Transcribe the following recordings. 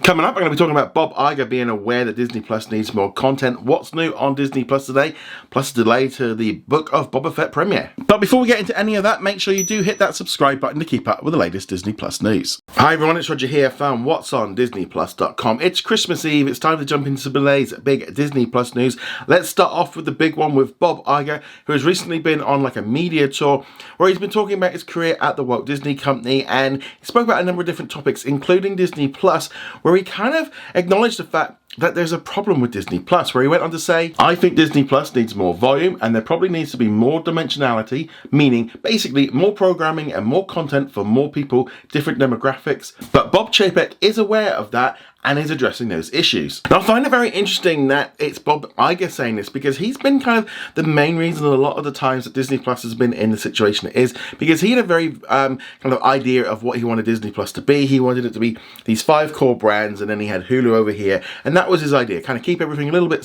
Coming up, I'm going to be talking about Bob Iger being aware that Disney Plus needs more content. What's new on Disney Plus today? Plus a delay to the Book of Boba Fett premiere. But before we get into any of that, make sure you do hit that subscribe button to keep up with the latest Disney Plus news. Hi everyone, it's Roger here from What's on DisneyPlus.com. It's Christmas Eve. It's time to jump into today's big Disney Plus news. Let's start off with the big one with Bob Iger, who has recently been on like a media tour where he's been talking about his career at the Walt Disney Company, and he spoke about a number of different topics, including Disney Plus, where he kind of acknowledged the fact that there's a problem with Disney Plus, where he went on to say, I think Disney Plus needs more volume and there probably needs to be more dimensionality, meaning basically more programming and more content for more people, different demographics. But Bob Chapek is aware of that and is addressing those issues. Now, I find it very interesting that it's Bob Iger saying this, because he's been kind of the main reason a lot of the times that Disney Plus has been in the situation it is, because he had a very kind of idea of what he wanted Disney Plus to be. He wanted it to be these 5 core brands, and then he had Hulu over here, and that was his idea, kind of keep everything a little bit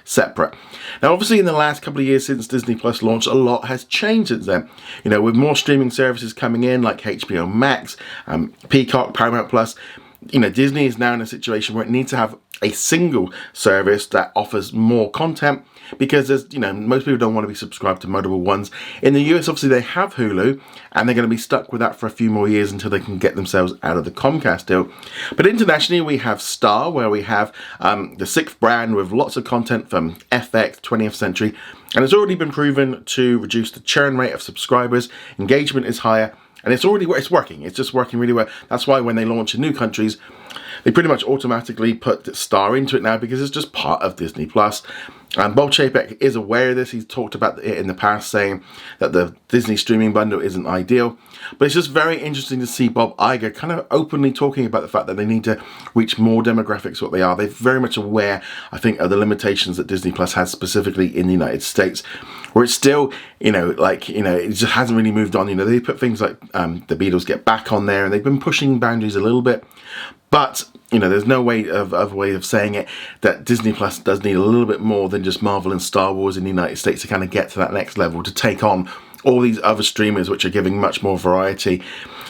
separate. Now, obviously, in the last couple of years since Disney Plus launched, a lot has changed since then. You know, with more streaming services coming in like HBO Max, Peacock, Paramount Plus. You know, Disney is now in a situation where it needs to have a single service that offers more content, because there's, you know, most people don't want to be subscribed to multiple ones. In the US, obviously, they have Hulu, and they're going to be stuck with that for a few more years until they can get themselves out of the Comcast deal. But internationally, we have Star, where we have the 6th brand with lots of content from FX, 20th Century, and it's already been proven to reduce the churn rate of subscribers. Engagement is higher. And it's working. It's just working really well. That's why when they launch in new countries, they pretty much automatically put Star into it now, because it's just part of Disney Plus. And Bob Chapek is aware of this. He's talked about it in the past, saying that the Disney streaming bundle isn't ideal. But it's just very interesting to see Bob Iger kind of openly talking about the fact that they need to reach more demographics what they are. They're very much aware, I think, of the limitations that Disney Plus has specifically in the United States, where it's still, you know, like, you know, it just hasn't really moved on. You know, they put things like the Beatles Get Back on there, and they've been pushing boundaries a little bit. But, you know, there's no way of saying it that Disney Plus does need a little bit more than just Marvel and Star Wars in the United States to kind of get to that next level, to take on all these other streamers which are giving much more variety.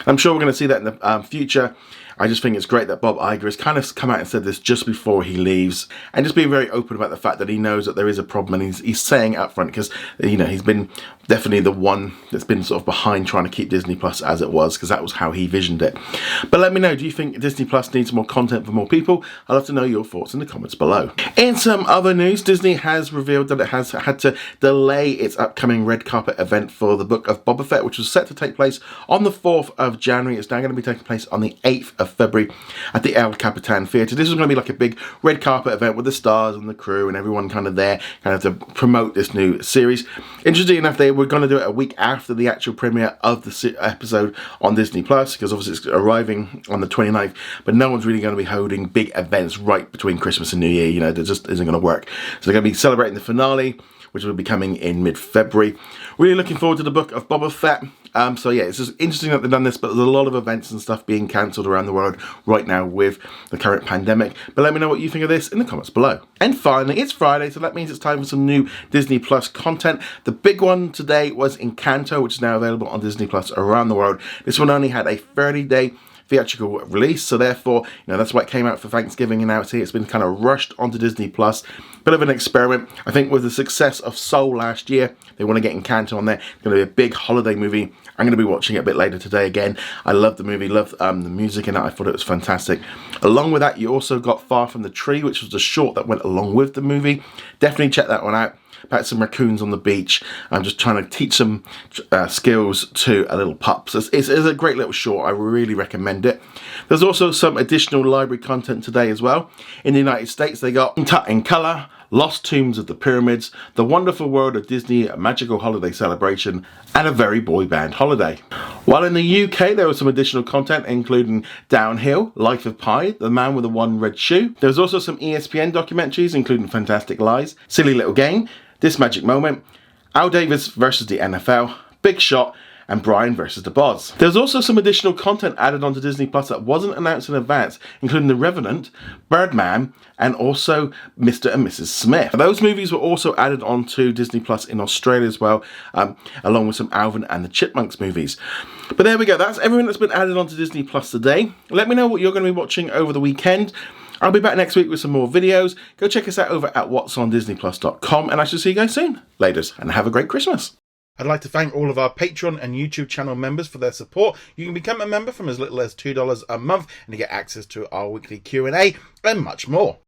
I'm sure we're going to see that in the future. I just think it's great that Bob Iger has kind of come out and said this just before he leaves, and just being very open about the fact that he knows that there is a problem, and he's saying it up front, because, you know, he's been definitely the one that's been sort of behind trying to keep Disney Plus as it was, because that was how he visioned it. But let me know, do you think Disney Plus needs more content for more people? I'd love to know your thoughts in the comments below. In some other news, Disney has revealed that it has had to delay its upcoming red carpet event for the Book of Boba Fett, which was set to take place on the 4th of January. It's now going to be taking place on the 8th of February at the El Capitan Theatre. This is going to be like a big red carpet event with the stars and the crew and everyone kind of there, kind of to promote this new series. Interesting enough, they were going to do it a week after the actual premiere of the episode on Disney Plus, because obviously it's arriving on the 29th, but no one's really going to be holding big events right between Christmas and New Year. You know, that just isn't going to work. So they're going to be celebrating the finale, which will be coming in mid-February. Really looking forward to the Book of Boba Fett. So yeah, it's just interesting that they've done this, but there's a lot of events and stuff being cancelled around the world right now with the current pandemic. But let me know what you think of this in the comments below. And finally, it's Friday, so that means it's time for some new Disney Plus content. The big one today was Encanto, which is now available on Disney Plus around the world. This one only had a 30-day theatrical release, so therefore, you know, that's why it came out for Thanksgiving, and now it's been kind of rushed onto Disney Plus. Bit of an experiment. I think with the success of Soul last year, they want to get Encanto on there. It's going to be a big holiday movie. I'm going to be watching it a bit later today again. I love the movie, love the music in it. I thought it was fantastic. Along with that, you also got Far From the Tree, which was the short that went along with the movie. Definitely check that one out. About some raccoons on the beach. I'm just trying to teach some skills to a little pup. So it's a great little short. I really recommend it. There's also some additional library content today as well. In the United States, they got Tut in Color, Lost Tombs of the Pyramids, The Wonderful World of Disney, A Magical Holiday Celebration, and A Very Boy Band Holiday. While in the UK, there was some additional content, including Downhill, Life of Pi, The Man with the One Red Shoe. There was also some ESPN documentaries, including Fantastic Lies, Silly Little Game, This Magic Moment, Al Davis versus the NFL, Big Shot, and Brian versus the Boz. There's also some additional content added onto Disney Plus that wasn't announced in advance, including The Revenant, Birdman, and also Mr. and Mrs. Smith. Those movies were also added onto Disney Plus in Australia as well, along with some Alvin and the Chipmunks movies. But there we go, that's everything that's been added onto Disney Plus today. Let me know what you're going to be watching over the weekend. I'll be back next week with some more videos. Go check us out over at whatsondisneyplus.com, and I shall see you guys soon. Laters, and have a great Christmas. I'd like to thank all of our Patreon and YouTube channel members for their support. You can become a member from as little as $2 a month, and you get access to our weekly Q&A and much more.